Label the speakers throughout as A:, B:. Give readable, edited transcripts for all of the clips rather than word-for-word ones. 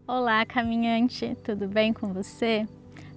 A: Olá, caminhante, tudo bem com você?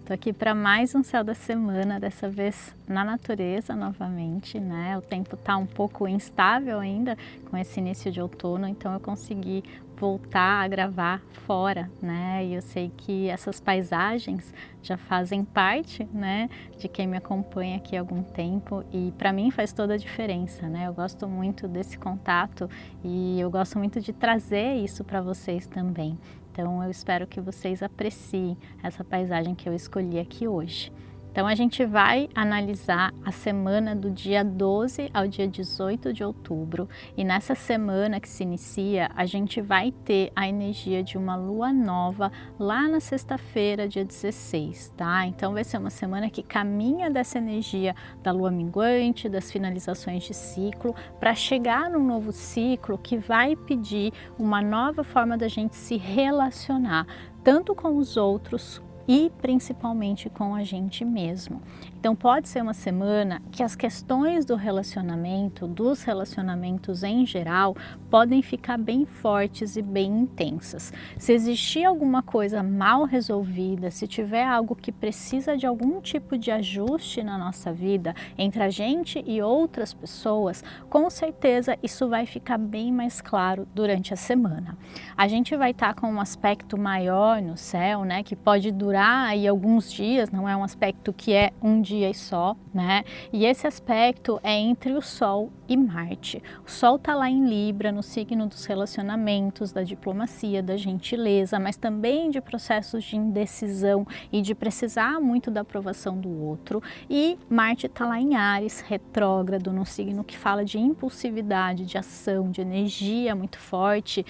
A: Tô aqui para mais um céu da semana, dessa vez na natureza novamente, né? O tempo tá um pouco instável ainda com esse início de outono, então eu consegui voltar a gravar fora, né? E eu sei que essas paisagens já fazem parte, né, de quem me acompanha aqui há algum tempo e para mim faz toda a diferença, né? Eu gosto muito desse contato e eu gosto muito de trazer isso para vocês também. Então eu espero que vocês apreciem essa paisagem que eu escolhi aqui hoje. Então a gente vai analisar a semana do dia 12 ao dia 18 de outubro e nessa semana que se inicia a gente vai ter a energia de uma lua nova lá na sexta-feira, dia 16, tá? Então vai ser uma semana que caminha dessa energia da lua minguante, das finalizações de ciclo, para chegar num novo ciclo que vai pedir uma nova forma da gente se relacionar, tanto com os outros e principalmente com a gente mesmo. Então pode ser uma semana que as questões do relacionamento, dos relacionamentos em geral, podem ficar bem fortes e bem intensas. Se existir alguma coisa mal resolvida, se tiver algo que precisa de algum tipo de ajuste na nossa vida, entre a gente e outras pessoas, com certeza isso vai ficar bem mais claro durante a semana. A gente vai estar com um aspecto maior no céu, né, que pode durar aí alguns dias, não é um aspecto que é um dia e só, né? E esse aspecto é entre o Sol e Marte. O Sol está lá em Libra, no signo dos relacionamentos, da diplomacia, da gentileza, mas também de processos de indecisão e de precisar muito da aprovação do outro. E Marte está lá em Áries, retrógrado, no signo que fala de impulsividade, de ação, de energia muito forte,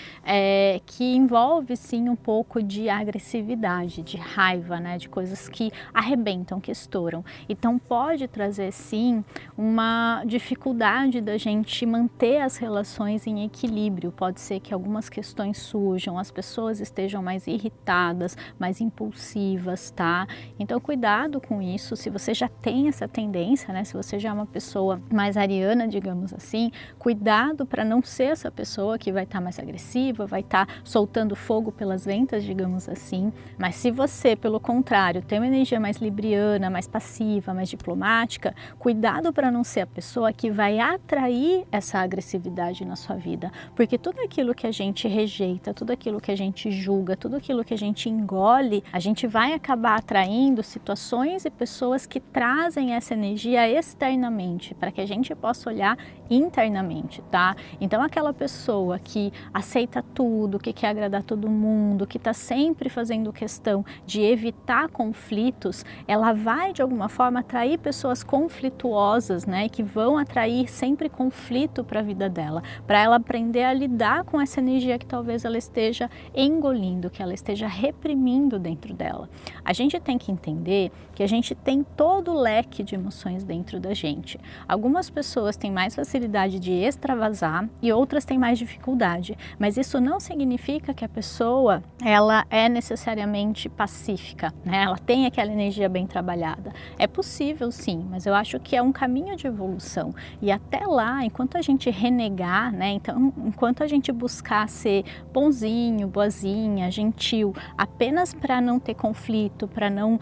A: que envolve sim um pouco de agressividade, de raiva, né, de coisas que arrebentam, que estouram. Então pode trazer sim uma dificuldade da gente manter as relações em equilíbrio. Pode ser que algumas questões surjam, as pessoas estejam mais irritadas, mais impulsivas, tá? Então cuidado com isso. Se você já tem essa tendência, né, se você já é uma pessoa mais ariana, digamos assim, cuidado para não ser essa pessoa que vai estar mais agressiva, vai estar soltando fogo pelas ventas, digamos assim. Mas se você, pelo contrário, tem uma energia mais libriana, mais passiva, mais diplomática, cuidado para não ser a pessoa que vai atrair essa agressividade na sua vida, porque tudo aquilo que a gente rejeita, tudo aquilo que a gente julga, tudo aquilo que a gente engole, a gente vai acabar atraindo situações e pessoas que trazem essa energia externamente, para que a gente possa olhar internamente, tá? Então aquela pessoa que aceita tudo, que quer agradar todo mundo, que está sempre fazendo questão de evitar conflitos, ela vai de alguma forma atrair pessoas conflituosas, né, que vão atrair sempre conflito para a vida dela, para ela aprender a lidar com essa energia que talvez ela esteja engolindo, que ela esteja reprimindo dentro dela. A gente tem que entender que a gente tem todo o leque de emoções dentro da gente. Algumas pessoas têm mais facilidade de extravasar e outras têm mais dificuldade, mas isso não significa que a pessoa ela é necessariamente pacífica, né? Ela tem aquela energia bem trabalhada. É possível sim, mas eu acho que é um caminho de evolução e até lá, enquanto a gente renegar, né? Então, enquanto a gente buscar ser bonzinho, boazinha, gentil, apenas para não ter conflito, para não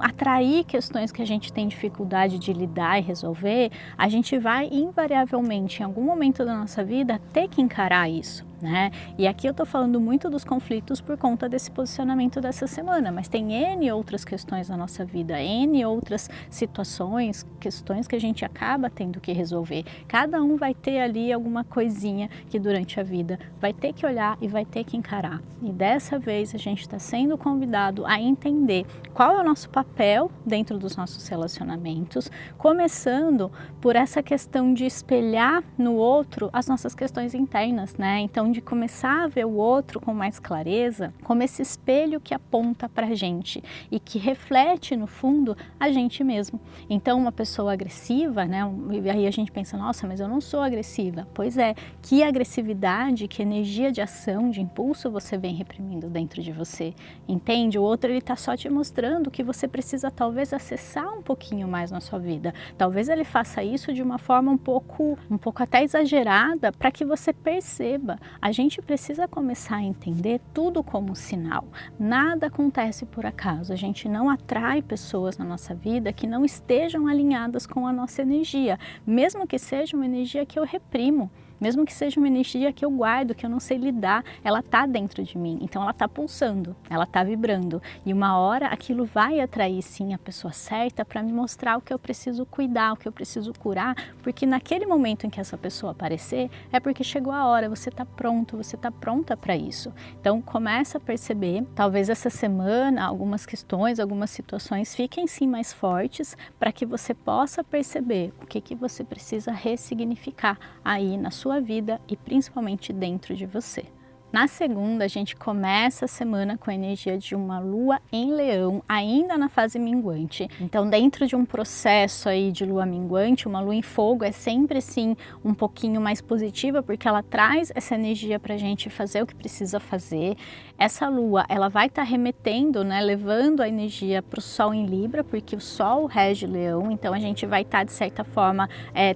A: atrair questões que a gente tem dificuldade de lidar e resolver, a gente vai invariavelmente, em algum momento da nossa vida, ter que encarar isso, né? E aqui eu tô falando muito dos conflitos por conta desse posicionamento dessa semana, mas tem N outras questões na nossa vida, N outras situações, questões que a gente acaba tendo que resolver. Cada um vai ter ali alguma coisinha que durante a vida vai ter que olhar e vai ter que encarar. E dessa vez a gente está sendo convidado a entender qual é o nosso papel dentro dos nossos relacionamentos, começando por essa questão de espelhar no outro as nossas questões internas, né? Então de começar a ver o outro com mais clareza, como esse espelho que aponta para a gente e que reflete no fundo a gente mesmo. Então uma pessoa agressiva, né? E aí a gente pensa, nossa, mas eu não sou agressiva. Pois é, que agressividade, que energia de ação, de impulso você vem reprimindo dentro de você, entende? O outro ele está só te mostrando que você precisa talvez acessar um pouquinho mais na sua vida. Talvez ele faça isso de uma forma um pouco até exagerada para que você perceba a gente precisa começar a entender tudo como sinal. Nada acontece por acaso, a gente não atrai pessoas na nossa vida que não estejam alinhadas com a nossa energia, mesmo que seja uma energia que eu reprimo. Mesmo que seja uma energia que eu guardo, que eu não sei lidar, ela está dentro de mim, então ela está pulsando, ela está vibrando. E uma hora aquilo vai atrair sim a pessoa certa para me mostrar o que eu preciso cuidar, o que eu preciso curar, porque naquele momento em que essa pessoa aparecer, é porque chegou a hora, você está pronto, você está pronta para isso. Então começa a perceber, talvez essa semana, algumas questões, algumas situações fiquem sim mais fortes, para que você possa perceber o que você precisa ressignificar aí na sua vida e principalmente dentro de você. Na segunda, a gente começa a semana com a energia de uma lua em leão, ainda na fase minguante. Então, dentro de um processo aí de lua minguante, uma lua em fogo é sempre sim um pouquinho mais positiva, porque ela traz essa energia para a gente fazer o que precisa fazer. Essa lua, ela vai estar remetendo, né, levando a energia para o sol em Libra, porque o sol rege leão, então a gente vai estar de certa forma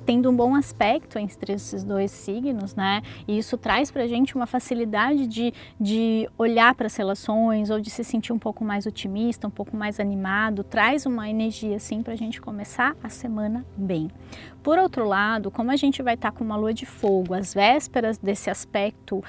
A: tendo um bom aspecto entre esses dois signos, né? E isso traz para a gente uma facilidade de olhar para as relações ou de se sentir um pouco mais otimista, um pouco mais animado, traz uma energia assim para a gente começar a semana bem. Por outro lado, como a gente vai estar com uma lua de fogo, às vésperas desse aspecto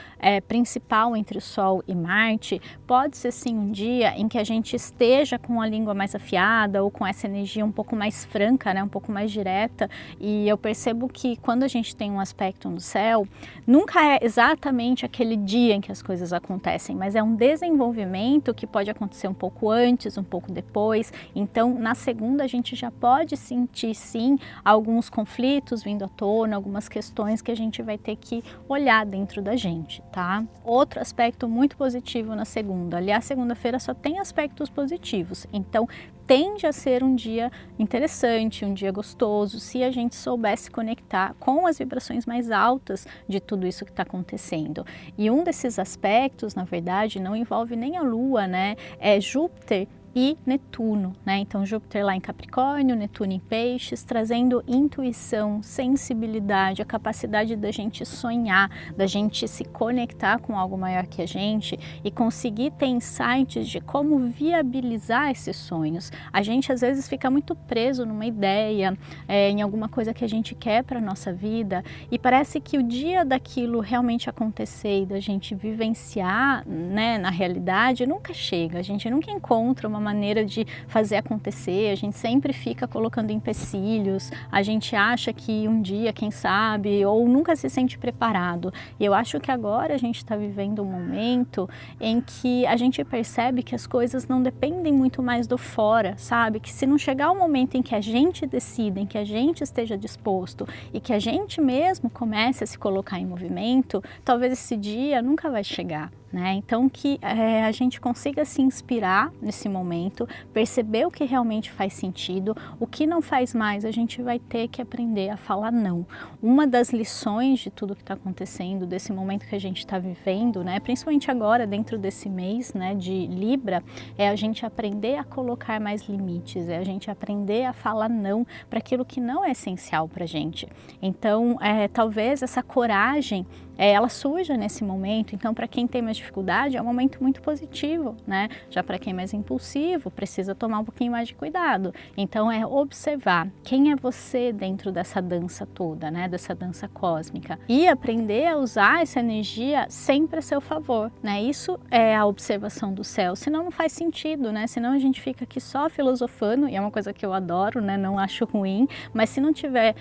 A: principal entre o Sol e Marte, pode ser sim um dia em que a gente esteja com a língua mais afiada ou com essa energia um pouco mais franca, né, um pouco mais direta, e eu percebo que quando a gente tem um aspecto no céu, nunca é exatamente aquele dia em que as coisas acontecem, mas é um desenvolvimento que pode acontecer um pouco antes, um pouco depois. Então, na segunda, a gente já pode sentir sim alguns conflitos vindo à tona, algumas questões que a gente vai ter que olhar dentro da gente, tá? Outro aspecto muito positivo na segunda, aliás, segunda-feira só tem aspectos positivos, então tende a ser um dia interessante, um dia gostoso, se a gente soubesse conectar com as vibrações mais altas de tudo isso que está acontecendo. E um desses aspectos, na verdade, não envolve nem a Lua, né? É Júpiter e Netuno, né? Então Júpiter lá em Capricórnio, Netuno em Peixes, trazendo intuição, sensibilidade, a capacidade da gente sonhar, da gente se conectar com algo maior que a gente e conseguir ter insights de como viabilizar esses sonhos. A gente às vezes fica muito preso numa ideia, em alguma coisa que a gente quer para a nossa vida e parece que o dia daquilo realmente acontecer e da gente vivenciar, né, na realidade, nunca chega, a gente nunca encontra uma maneira de fazer acontecer, a gente sempre fica colocando empecilhos, a gente acha que um dia, quem sabe, ou nunca se sente preparado. E eu acho que agora a gente está vivendo um momento em que a gente percebe que as coisas não dependem muito mais do fora, sabe? Que se não chegar o momento em que a gente decida, em que a gente esteja disposto e que a gente mesmo comece a se colocar em movimento, talvez esse dia nunca vai chegar. Né? Então que a gente consiga se inspirar nesse momento, perceber o que realmente faz sentido, o que não faz mais, a gente vai ter que aprender a falar não. Uma das lições de tudo que está acontecendo, desse momento que a gente está vivendo, né, principalmente agora dentro desse mês, né, de Libra, é a gente aprender a colocar mais limites, é a gente aprender a falar não para aquilo que não é essencial para a gente. Então talvez essa coragem ela surja nesse momento, então para quem tem mais dificuldade é um momento muito positivo, né? Já para quem é mais impulsivo, precisa tomar um pouquinho mais de cuidado. Então é observar quem é você dentro dessa dança toda, né? Dessa dança cósmica. E aprender a usar essa energia sempre a seu favor, né? Isso é a observação do céu, senão não faz sentido, né? Senão a gente fica aqui só filosofando, e é uma coisa que eu adoro, né? Não acho ruim, mas se não tiver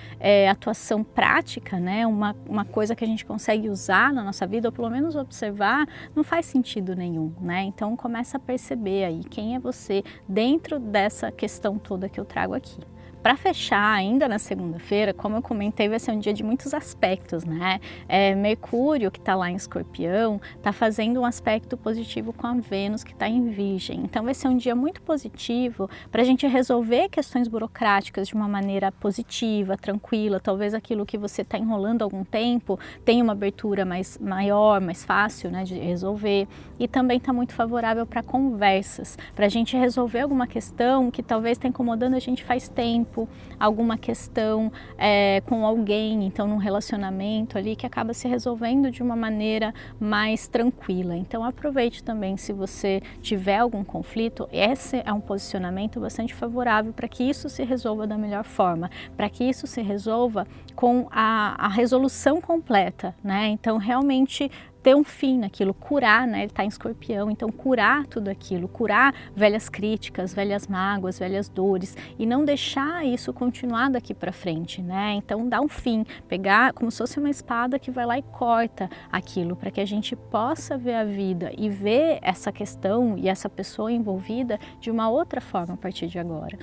A: atuação prática, né? Uma coisa que a gente consegue usar na nossa vida, ou pelo menos observar, não faz sentido nenhum, né? Então começa a perceber aí quem é você dentro dessa questão toda que eu trago aqui. Para fechar, ainda na segunda-feira, como eu comentei, vai ser um dia de muitos aspectos, né? Mercúrio, que está lá em Escorpião, está fazendo um aspecto positivo com a Vênus, que está em Virgem. Então vai ser um dia muito positivo para a gente resolver questões burocráticas de uma maneira positiva, tranquila. Talvez aquilo que você está enrolando há algum tempo tenha uma abertura maior, mais fácil, né, de resolver. E também está muito favorável para conversas, para a gente resolver alguma questão que talvez está incomodando a gente faz tempo, tempo, alguma questão com alguém, então num relacionamento ali que acaba se resolvendo de uma maneira mais tranquila. Então aproveite também, se você tiver algum conflito, esse é um posicionamento bastante favorável para que isso se resolva da melhor forma, para que isso se resolva com a resolução completa, né? Então realmente ter um fim naquilo, curar, né? Ele está em Escorpião, então curar tudo aquilo, curar velhas críticas, velhas mágoas, velhas dores e não deixar isso continuar daqui para frente, né? Então dar um fim, pegar como se fosse uma espada que vai lá e corta aquilo, para que a gente possa ver a vida e ver essa questão e essa pessoa envolvida de uma outra forma a partir de agora.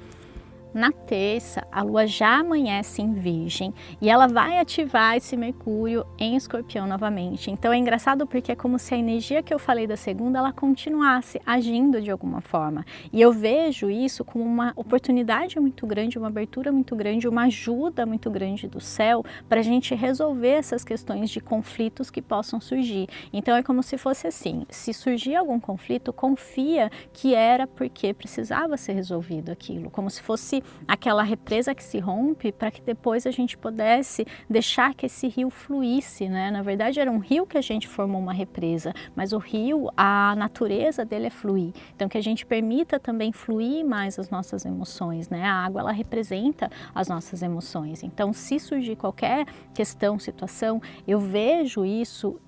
A: Na terça, a Lua já amanhece em Virgem e ela vai ativar esse Mercúrio em Escorpião novamente. Então é engraçado porque é como se a energia que eu falei da segunda, ela continuasse agindo de alguma forma. E eu vejo isso como uma oportunidade muito grande, uma abertura muito grande, uma ajuda muito grande do céu para a gente resolver essas questões de conflitos que possam surgir. Então é como se fosse assim, se surgir algum conflito, confia que era porque precisava ser resolvido aquilo, como se fosse aquela represa que se rompe para que depois a gente pudesse deixar que esse rio fluísse, né? Na verdade era um rio que a gente formou uma represa, mas o rio, a natureza dele é fluir. Então que a gente permita também fluir mais as nossas emoções, né? A água, ela representa as nossas emoções. Então se surgir qualquer questão, situação, eu vejo isso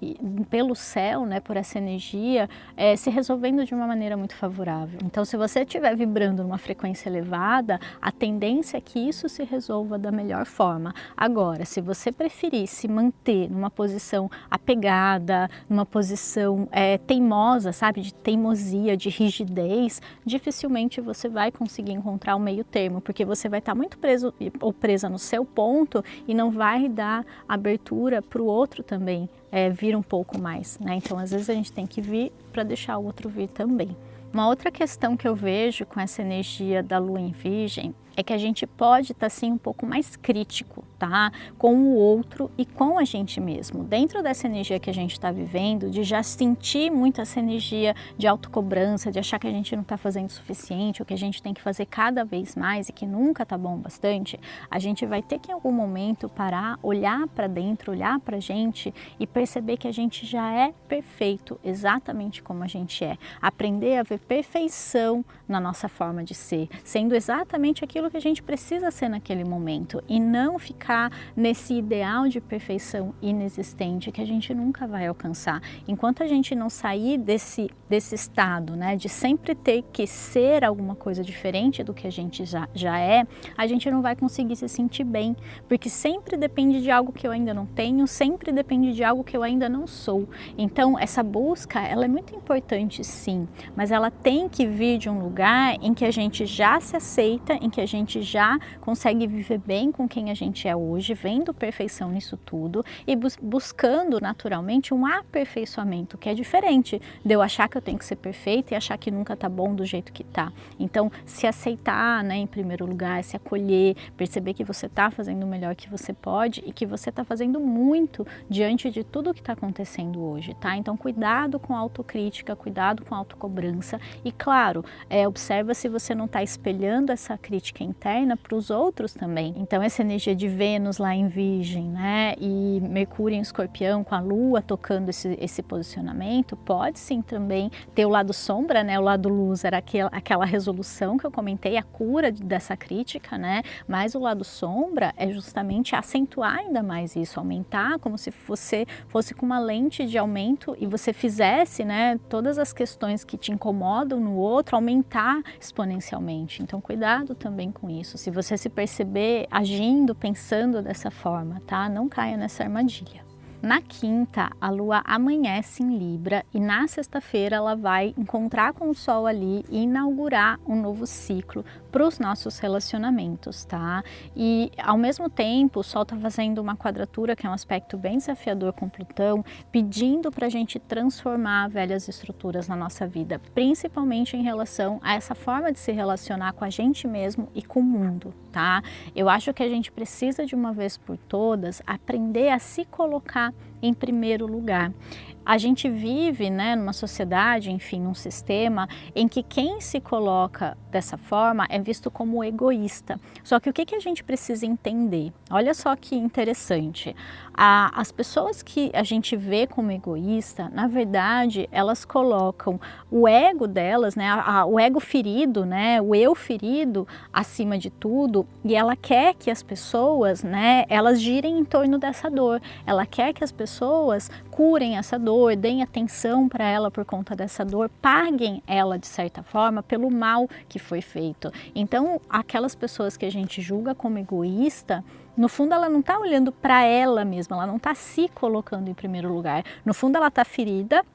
A: pelo céu, né? Por essa energia se resolvendo de uma maneira muito favorável. Então se você estiver vibrando numa frequência elevada, a tendência é que isso se resolva da melhor forma. Agora, se você preferir se manter numa posição apegada, numa posição teimosa, sabe, de teimosia, de rigidez, dificilmente você vai conseguir encontrar o meio termo, porque você vai estar muito preso ou presa no seu ponto e não vai dar abertura para o outro também vir um pouco mais, né? Então, às vezes a gente tem que vir para deixar o outro vir também. Uma outra questão que eu vejo com essa energia da Lua em Virgem é que a gente pode estar assim um pouco mais crítico, tá? Com o outro e com a gente mesmo. Dentro dessa energia que a gente está vivendo, de já sentir muito essa energia de autocobrança, de achar que a gente não está fazendo o suficiente, ou que a gente tem que fazer cada vez mais e que nunca tá bom o bastante, a gente vai ter que em algum momento parar, olhar para dentro, olhar para a gente e perceber que a gente já é perfeito, exatamente como a gente é. Aprender a ver perfeição na nossa forma de ser, sendo exatamente aquilo que a gente precisa ser naquele momento e não ficar nesse ideal de perfeição inexistente que a gente nunca vai alcançar. Enquanto a gente não sair desse estado, né, de sempre ter que ser alguma coisa diferente do que a gente já é, a gente não vai conseguir se sentir bem, porque sempre depende de algo que eu ainda não tenho, sempre depende de algo que eu ainda não sou. Então essa busca, ela é muito importante sim, mas ela tem que vir de um lugar em que a gente já se aceita, em que a gente já consegue viver bem com quem a gente é hoje, vendo perfeição nisso tudo e buscando naturalmente um aperfeiçoamento, que é diferente de eu achar que eu tenho que ser perfeita e achar que nunca tá bom do jeito que tá. Então, se aceitar, né, em primeiro lugar, se acolher, perceber que você tá fazendo o melhor que você pode e que você tá fazendo muito diante de tudo que tá acontecendo hoje, tá? Então, cuidado com a autocrítica, cuidado com a autocobrança e, claro, observa se você não tá espelhando essa crítica interna para os outros também. Então essa energia de Vênus lá em Virgem, né, e Mercúrio em Escorpião com a Lua tocando esse posicionamento, pode sim também ter o lado sombra, né, o lado luz era aquela resolução que eu comentei, a cura dessa crítica, né, mas o lado sombra é justamente acentuar ainda mais isso, aumentar como se você fosse com uma lente de aumento e você fizesse, né, todas as questões que te incomodam no outro aumentar exponencialmente. Então cuidado também com isso, se você se perceber agindo, pensando dessa forma, tá? Não caia nessa armadilha. Na quinta, a Lua amanhece em Libra e na sexta-feira ela vai encontrar com o Sol ali e inaugurar um novo ciclo para os nossos relacionamentos, tá? E ao mesmo tempo, o Sol está fazendo uma quadratura, que é um aspecto bem desafiador com Plutão, pedindo para a gente transformar velhas estruturas na nossa vida, principalmente em relação a essa forma de se relacionar com a gente mesmo e com o mundo, tá? Eu acho que a gente precisa de uma vez por todas aprender a se colocar em primeiro lugar. a gente vive, né, numa sociedade, enfim, num sistema em que quem se coloca dessa forma é visto como egoísta. Só que o que a gente precisa entender? Olha só que interessante. As pessoas que a gente vê como egoísta, na verdade, elas colocam o ego delas, né, o ego ferido, né, o eu ferido acima de tudo, e ela quer que as pessoas, né, elas girem em torno dessa dor. Ela quer que as pessoas curem essa dor, deem atenção para ela por conta dessa dor, paguem ela de certa forma pelo mal que foi feito. Então, aquelas pessoas que a gente julga como egoísta, no fundo ela não está olhando para ela mesma, ela não está se colocando em primeiro lugar. No fundo ela está ferida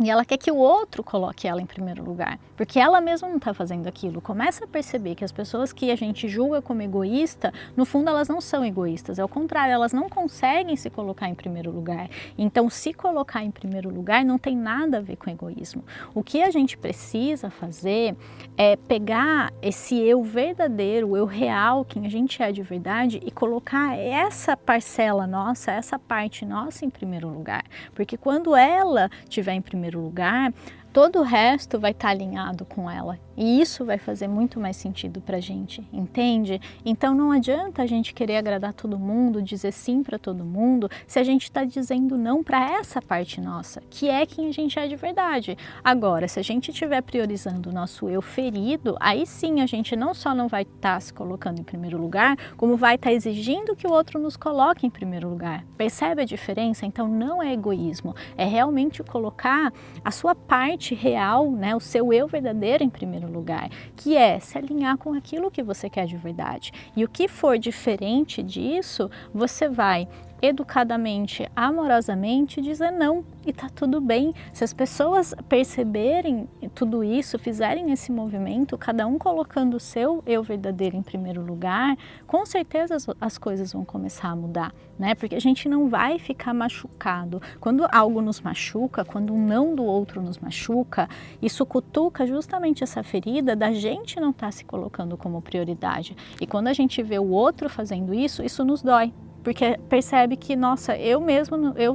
A: e ela quer que o outro coloque ela em primeiro lugar, porque ela mesma não está fazendo aquilo. Começa a perceber que as pessoas que a gente julga como egoísta, no fundo elas não são egoístas, ao contrário, elas não conseguem se colocar em primeiro lugar. Então, se colocar em primeiro lugar não tem nada a ver com egoísmo. O que a gente precisa fazer é pegar esse eu verdadeiro, o eu real, quem a gente é de verdade, e colocar essa parcela nossa, essa parte nossa em primeiro lugar, porque quando ela estiver em primeiro lugar, todo o resto vai estar alinhado com ela. E isso vai fazer muito mais sentido para a gente, entende? Então não adianta a gente querer agradar todo mundo, dizer sim para todo mundo, se a gente está dizendo não para essa parte nossa, que é quem a gente é de verdade. Agora, se a gente estiver priorizando o nosso eu ferido, aí sim a gente não só não vai estar se colocando em primeiro lugar, como vai estar exigindo que o outro nos coloque em primeiro lugar. Percebe a diferença? Então não é egoísmo, é realmente colocar a sua parte real, né, o seu eu verdadeiro em primeiro lugar, que é se alinhar com aquilo que você quer de verdade. E o que for diferente disso, você vai educadamente, amorosamente dizer não, e tá tudo bem. Se as pessoas perceberem tudo isso, fizerem esse movimento, cada um colocando o seu eu verdadeiro em primeiro lugar, com certeza as coisas vão começar a mudar, né? Porque a gente não vai ficar machucado. Quando algo nos machuca, quando um não do outro nos machuca, isso cutuca justamente essa ferida da gente não estar se colocando como prioridade. E quando a gente vê o outro fazendo isso, isso nos dói. Porque percebe que, nossa, eu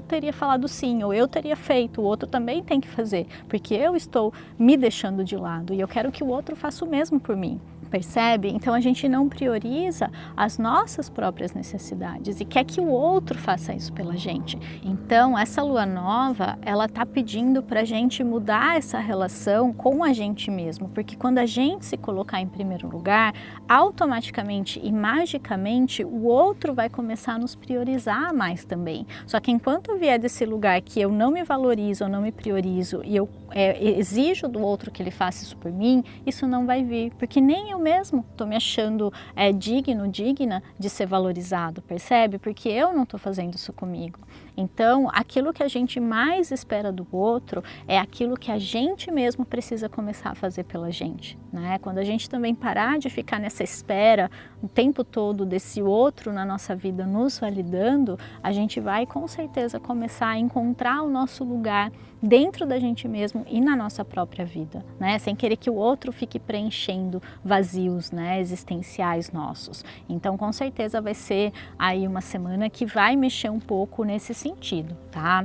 A: teria falado sim, ou eu teria feito, o outro também tem que fazer, porque eu estou me deixando de lado e eu quero que o outro faça o mesmo por mim. Percebe? Então a gente não prioriza as nossas próprias necessidades e quer que o outro faça isso pela gente. Então essa lua nova, ela tá pedindo pra gente mudar essa relação com a gente mesmo, porque quando a gente se colocar em primeiro lugar, automaticamente e magicamente o outro vai começar a nos priorizar mais também. Só que enquanto vier desse lugar que eu não me valorizo, eu não me priorizo e eu exijo do outro que ele faça isso por mim, isso não vai vir, porque nem eu mesmo estou me achando digna de ser valorizado, percebe? Porque eu não estou fazendo isso comigo. Então, aquilo que a gente mais espera do outro é aquilo que a gente mesmo precisa começar a fazer pela gente, né? Quando a gente também parar de ficar nessa espera o tempo todo desse outro na nossa vida nos validando, a gente vai com certeza começar a encontrar o nosso lugar dentro da gente mesmo e na nossa própria vida, né? Sem querer que o outro fique preenchendo vazios, né, existenciais nossos. Então, com certeza vai ser aí uma semana que vai mexer um pouco nesse sentido, tá?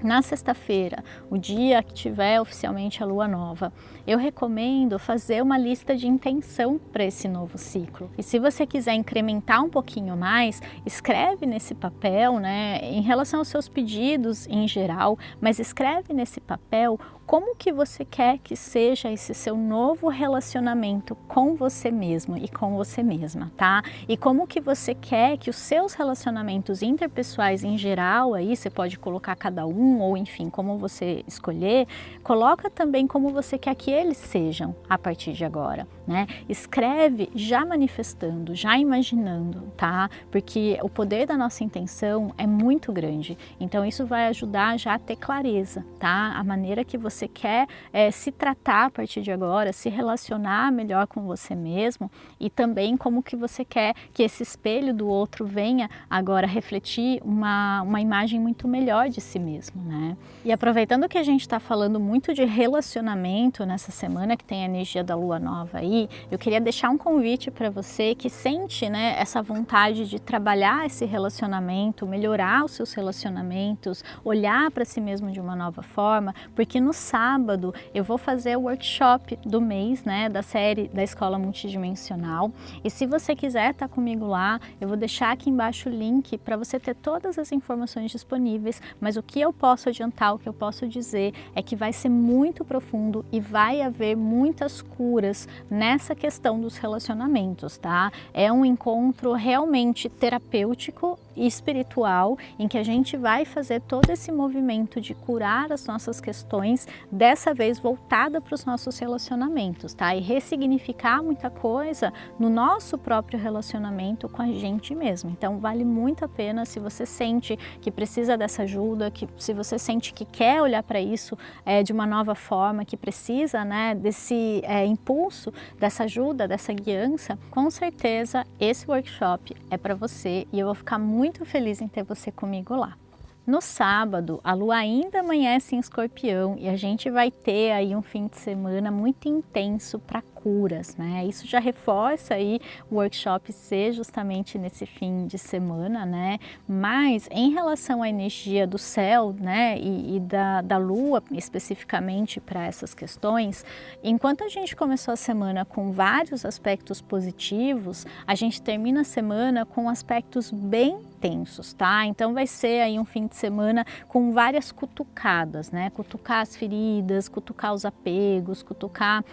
A: Na sexta-feira, o dia que tiver oficialmente a lua nova, eu recomendo fazer uma lista de intenção para esse novo ciclo. E se você quiser incrementar um pouquinho mais, escreve nesse papel, né, em relação aos seus pedidos em geral, mas escreve nesse papel como que você quer que seja esse seu novo relacionamento com você mesmo e com você mesma, tá? E como que você quer que os seus relacionamentos interpessoais em geral, aí você pode colocar cada um, ou enfim, como você escolher, coloca também como você quer que eles sejam a partir de agora, né? Escreve já manifestando, já imaginando, tá? Porque o poder da nossa intenção é muito grande, então isso vai ajudar já a ter clareza, tá? A maneira que você quer se tratar a partir de agora, se relacionar melhor com você mesmo e também como que você quer que esse espelho do outro venha agora refletir uma imagem muito melhor de si mesmo, mesmo, né? E aproveitando que a gente está falando muito de relacionamento nessa semana que tem a energia da lua nova aí, eu queria deixar um convite para você que sente, né, essa vontade de trabalhar esse relacionamento, melhorar os seus relacionamentos, olhar para si mesmo de uma nova forma, porque no sábado eu vou fazer o workshop do mês, né, da série da Escola Multidimensional. E se você quiser estar comigo lá, eu vou deixar aqui embaixo o link para você ter todas as informações disponíveis, mas o que eu posso adiantar, o que eu posso dizer é que vai ser muito profundo e vai haver muitas curas nessa questão dos relacionamentos, tá? É um encontro realmente terapêutico e espiritual em que a gente vai fazer todo esse movimento de curar as nossas questões, dessa vez voltada para os nossos relacionamentos, tá? E ressignificar muita coisa no nosso próprio relacionamento com a gente mesmo. Então vale muito a pena se você sente que precisa dessa ajuda, que se você sente que quer olhar para isso de uma nova forma, que precisa, né, desse impulso, dessa ajuda, dessa guiança, com certeza esse workshop é para você e eu vou ficar muito feliz em ter você comigo lá. No sábado, a lua ainda amanhece em Escorpião e a gente vai ter aí um fim de semana muito intenso para curas, né? Isso já reforça aí o workshop ser justamente nesse fim de semana, né? Mas em relação à energia do céu, né, e da lua especificamente para essas questões, enquanto a gente começou a semana com vários aspectos positivos, a gente termina a semana com aspectos bem tensos, tá? Então vai ser aí um fim de semana com várias cutucadas, né? Cutucar as feridas, cutucar os apegos, cutucar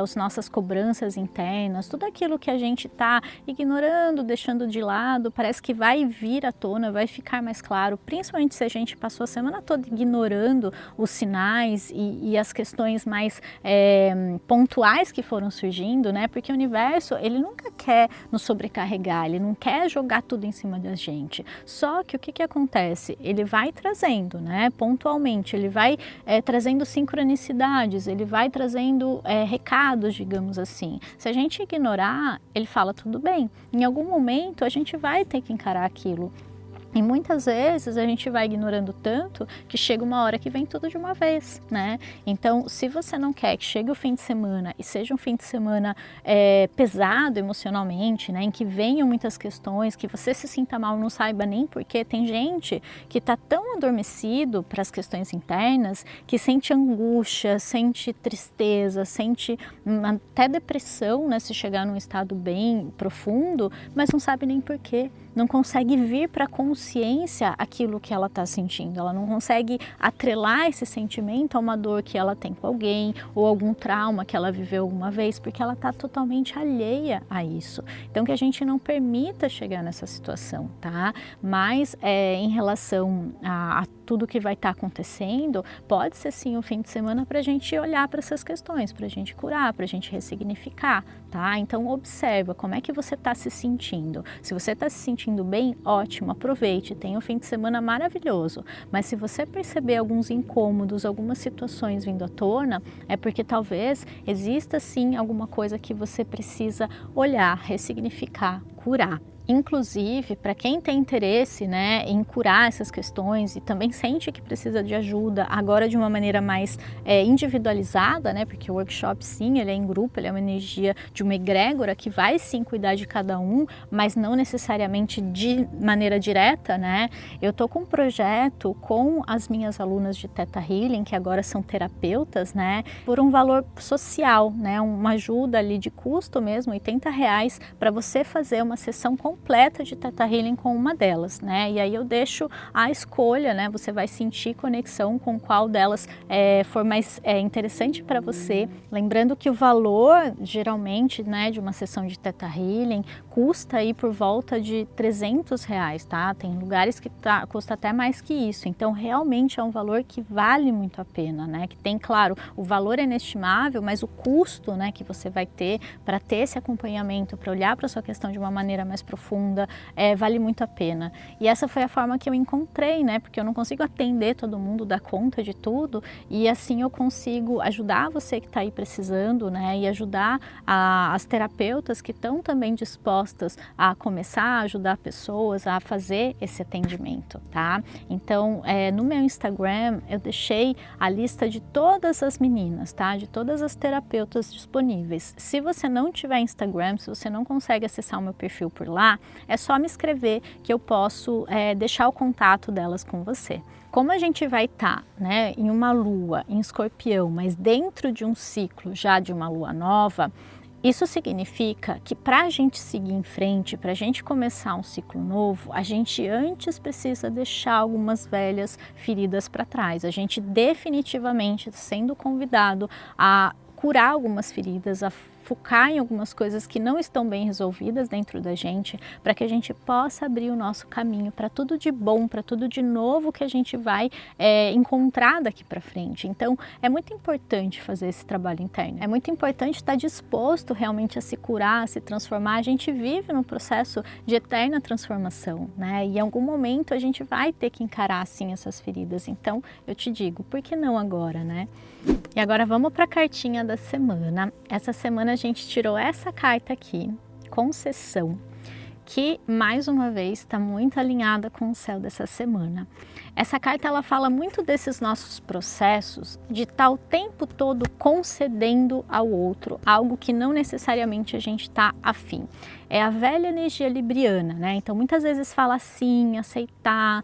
A: as nossas cobranças internas, tudo aquilo que a gente tá ignorando, deixando de lado, parece que vai vir à tona, vai ficar mais claro, principalmente se a gente passou a semana toda ignorando os sinais e as questões mais pontuais que foram surgindo, né? Porque o universo, ele nunca quer nos sobrecarregar, ele não quer jogar tudo em cima da gente. Só que o que acontece? Ele vai trazendo, né, pontualmente, ele vai trazendo sincronicidades, ele vai trazendo recados, digamos assim. Se a gente ignorar, ele fala tudo bem. Em algum momento a gente vai ter que encarar aquilo. E muitas vezes a gente vai ignorando tanto que chega uma hora que vem tudo de uma vez, né? Então, se você não quer que chegue o fim de semana e seja um fim de semana pesado emocionalmente, né? Em que venham muitas questões, que você se sinta mal, não saiba nem porquê. Tem gente que está tão adormecido para as questões internas que sente angústia, sente tristeza, sente até depressão, né? Se chegar num estado bem profundo, mas não sabe nem porquê. Não consegue vir para a consciência aquilo que ela está sentindo, ela não consegue atrelar esse sentimento a uma dor que ela tem com alguém ou algum trauma que ela viveu alguma vez, porque ela está totalmente alheia a isso. Então que a gente não permita chegar nessa situação, tá? Mas em relação a tudo que vai estar acontecendo, pode ser sim um fim de semana para a gente olhar para essas questões, para a gente curar, para a gente ressignificar, tá? Então observa como é que você está se sentindo. Se você está se sentindo bem, ótimo, aproveite, tenha um fim de semana maravilhoso. Mas se você perceber alguns incômodos, algumas situações vindo à tona, é porque talvez exista sim alguma coisa que você precisa olhar, ressignificar, curar. Inclusive, para quem tem interesse, né, em curar essas questões e também sente que precisa de ajuda, agora de uma maneira mais individualizada, né, porque o workshop sim, ele é em grupo, ele é uma energia de uma egrégora que vai sim cuidar de cada um, mas não necessariamente de maneira direta, né. Eu tô com um projeto com as minhas alunas de Theta Healing, que agora são terapeutas, né, por um valor social, né, uma ajuda ali de custo mesmo, R$80, para você fazer uma sessão completa de Theta Healing com uma delas, né? E aí eu deixo a escolha, né? Você vai sentir conexão com qual delas for mais interessante para você. Lembrando que o valor, geralmente, né, de uma sessão de Theta Healing custa aí por volta de R$300, tá? Tem lugares que custa até mais que isso. Então, realmente é um valor que vale muito a pena, né? Que tem, claro, o valor é inestimável, mas o custo, né, que você vai ter para ter esse acompanhamento, para olhar para sua questão de uma maneira mais profunda, profunda, vale muito a pena. E essa foi a forma que eu encontrei, né? Porque eu não consigo atender todo mundo, dar conta de tudo, e assim eu consigo ajudar você que está aí precisando, né? E ajudar as terapeutas que estão também dispostas a começar a ajudar pessoas a fazer esse atendimento, tá? Então, no meu Instagram eu deixei a lista de todas as meninas, tá? De todas as terapeutas disponíveis. Se você não tiver Instagram, se você não consegue acessar o meu perfil por lá, é só me escrever que eu posso deixar o contato delas com você. Como a gente vai estar, né, em uma lua em Escorpião, mas dentro de um ciclo já de uma lua nova, isso significa que para a gente seguir em frente, para a gente começar um ciclo novo, a gente antes precisa deixar algumas velhas feridas para trás. A gente definitivamente está sendo convidado a curar algumas feridas, a focar em algumas coisas que não estão bem resolvidas dentro da gente, para que a gente possa abrir o nosso caminho para tudo de bom, para tudo de novo que a gente vai encontrar daqui para frente. Então, é muito importante fazer esse trabalho interno. É muito importante estar disposto realmente a se curar, a se transformar. A gente vive num processo de eterna transformação, né? E em algum momento a gente vai ter que encarar, assim, essas feridas. Então, eu te digo, por que não agora, né? E agora vamos para a cartinha da semana. Essa semana a gente tirou essa carta aqui, concessão, que mais uma vez está muito alinhada com o céu dessa semana. Essa carta ela fala muito desses nossos processos de estar o tempo todo concedendo ao outro algo que não necessariamente a gente está afim. É a velha energia libriana, né? Então muitas vezes fala sim, aceitar,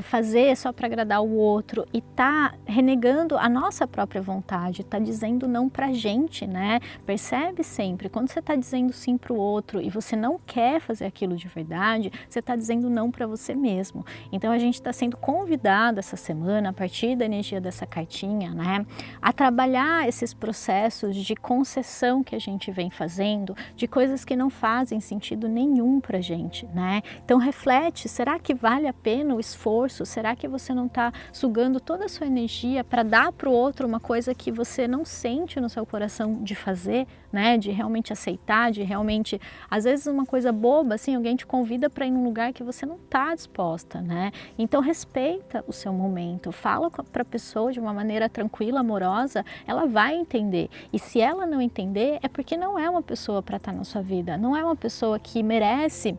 A: fazer só para agradar o outro e tá renegando a nossa própria vontade, tá dizendo não pra gente, né? Percebe sempre, quando você tá dizendo sim pro outro e você não quer fazer aquilo de verdade, você tá dizendo não para você mesmo. Então a gente está sendo convidado essa semana, a partir da energia dessa cartinha, né? A trabalhar esses processos de concessão que a gente vem fazendo, de coisas que não fazem sentido nenhum pra gente, né? Então reflete, será que vale a pena o esforço? Será que você não está sugando toda a sua energia para dar para o outro uma coisa que você não sente no seu coração de fazer, né? De realmente aceitar, de realmente, às vezes uma coisa boba, assim, alguém te convida para ir num lugar que você não está disposta, né? Então respeita o seu momento, fala para a pessoa de uma maneira tranquila, amorosa, ela vai entender. E se ela não entender, é porque não é uma pessoa para estar na sua vida, não é uma pessoa que merece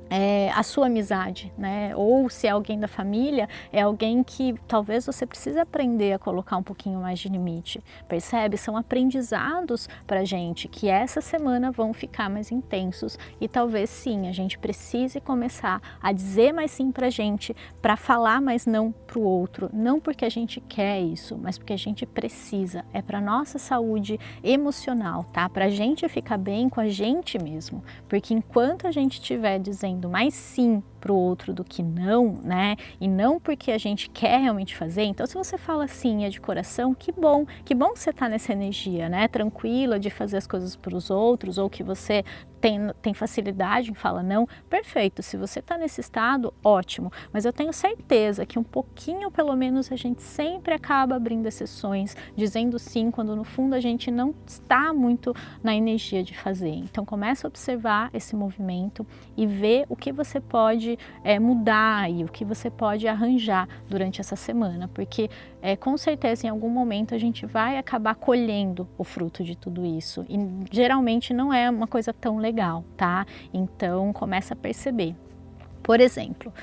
A: a sua amizade, né? Ou se é alguém da família, é alguém que talvez você precise aprender a colocar um pouquinho mais de limite, percebe? São aprendizados pra gente que essa semana vão ficar mais intensos e talvez sim, a gente precise começar a dizer mais sim pra gente, pra falar mais não pro outro, não porque a gente quer isso, mas porque a gente precisa, é pra nossa saúde emocional, tá? Pra gente ficar bem com a gente mesmo, porque enquanto a gente estiver dizendo mais sim para o outro do que não, né? E não porque a gente quer realmente fazer. Então, se você fala sim, é de coração, que bom que você tá nessa energia, né? Tranquila de fazer as coisas para os outros, ou que você tem facilidade em falar não, perfeito. Se você está nesse estado, ótimo. Mas eu tenho certeza que um pouquinho, pelo menos, a gente sempre acaba abrindo exceções, dizendo sim, quando no fundo a gente não está muito na energia de fazer. Então, começa a observar esse movimento e ver o que você pode mudar e o que você pode arranjar durante essa semana, porque com certeza em algum momento a gente vai acabar colhendo o fruto de tudo isso e geralmente não é uma coisa tão legal, tá? Então começa a perceber. Por exemplo,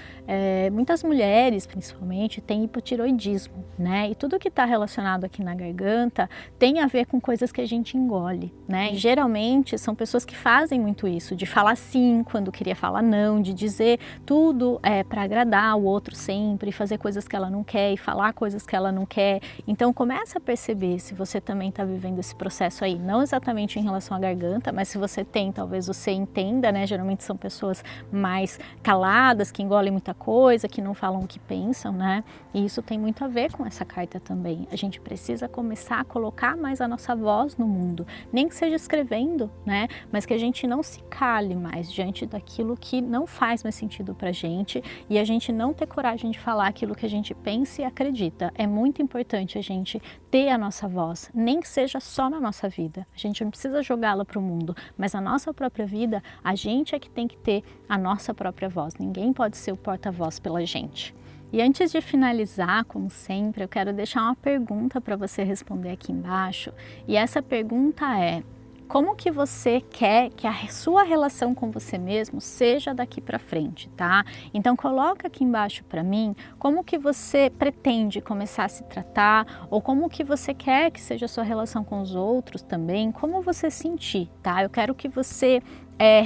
A: muitas mulheres, principalmente, têm hipotiroidismo, né? E tudo que está relacionado aqui na garganta tem a ver com coisas que a gente engole, né? E geralmente são pessoas que fazem muito isso, de falar sim quando queria falar não, de dizer tudo para agradar o outro sempre, fazer coisas que ela não quer e falar coisas que ela não quer. Então começa a perceber se você também está vivendo esse processo aí, não exatamente em relação à garganta, mas se você tem, talvez você entenda, né? Geralmente são pessoas mais caladas, caladas, que engolem muita coisa, que não falam o que pensam, né? E isso tem muito a ver com essa carta também. A gente precisa começar a colocar mais a nossa voz no mundo, nem que seja escrevendo, né? Mas que a gente não se cale mais diante daquilo que não faz mais sentido pra gente e a gente não ter coragem de falar aquilo que a gente pensa e acredita. É muito importante a gente ter a nossa voz, nem que seja só na nossa vida. A gente não precisa jogá-la para o mundo, mas a nossa própria vida, a gente é que tem que ter a nossa própria voz. Ninguém pode ser o porta-voz pela gente. E antes de finalizar, como sempre, eu quero deixar uma pergunta para você responder aqui embaixo. E essa pergunta é: como que você quer que a sua relação com você mesmo seja daqui para frente, tá? Então coloca aqui embaixo para mim como que você pretende começar a se tratar ou como que você quer que seja a sua relação com os outros também, como você sentir, tá? Eu quero que você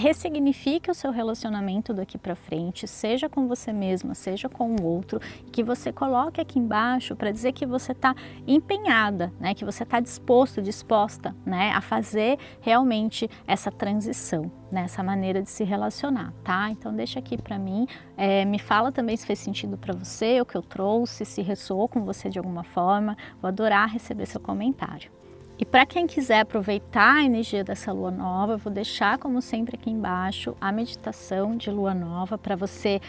A: ressignifique o seu relacionamento daqui para frente, seja com você mesma, seja com o outro, que você coloque aqui embaixo para dizer que você está empenhada, né, que você está disposta, né, a fazer realmente essa transição, né, essa maneira de se relacionar, tá? Então deixa aqui para mim, me fala também se fez sentido para você, o que eu trouxe, se ressoou com você de alguma forma, vou adorar receber seu comentário. E para quem quiser aproveitar a energia dessa lua nova, eu vou deixar, como sempre, aqui embaixo a meditação de lua nova para você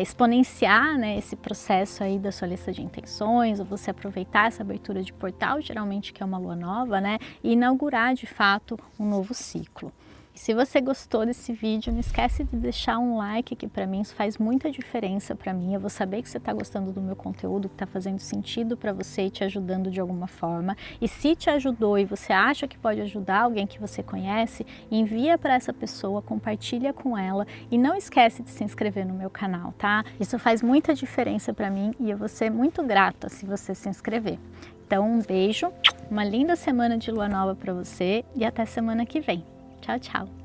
A: exponenciar, né, esse processo aí da sua lista de intenções, ou você aproveitar essa abertura de portal, geralmente que é uma lua nova, né, e inaugurar de fato um novo ciclo. E se você gostou desse vídeo, não esquece de deixar um like aqui para mim, isso faz muita diferença para mim. Eu vou saber que você está gostando do meu conteúdo, que está fazendo sentido para você e te ajudando de alguma forma. E se te ajudou e você acha que pode ajudar alguém que você conhece, envia para essa pessoa, compartilha com ela e não esquece de se inscrever no meu canal, tá? Isso faz muita diferença para mim e eu vou ser muito grata se você se inscrever. Então um beijo, uma linda semana de lua nova para você e até semana que vem. Tchau, tchau!